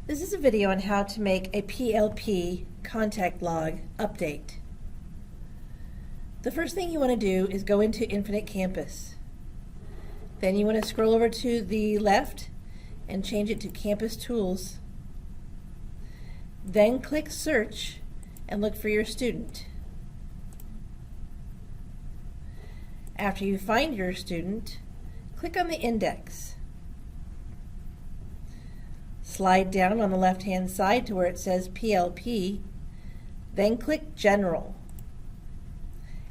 This is a video on how to make a PLP contact log update. The first thing you want to do is go into Infinite Campus. Then you want to scroll over to the left and change it to Campus Tools. Then click Search and look for your student. After you find your student, click on the index. Slide down on the left-hand side to where it says PLP, then click General.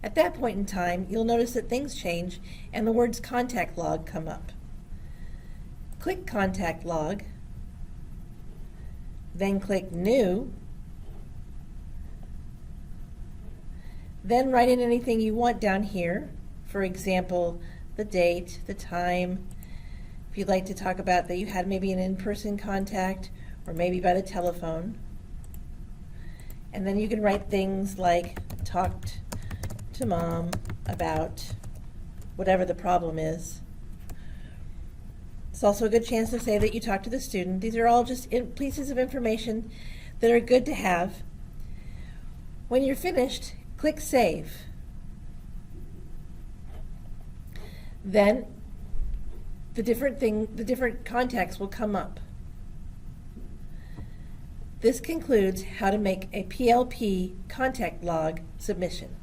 At that point in time, you'll notice that things change and the words Contact Log come up. Click Contact Log, then click New, then write in anything you want down here. For example, the date, the time. If you'd like to talk about that you had maybe an in-person contact or maybe by the telephone. And then you can write things like talked to mom about whatever the problem is. It's also a good chance to say that you talked to the student. These are all just pieces of information that are good to have. When you're finished, click Save. Then the different contacts will come up. This concludes how to make a PLP contact log submission.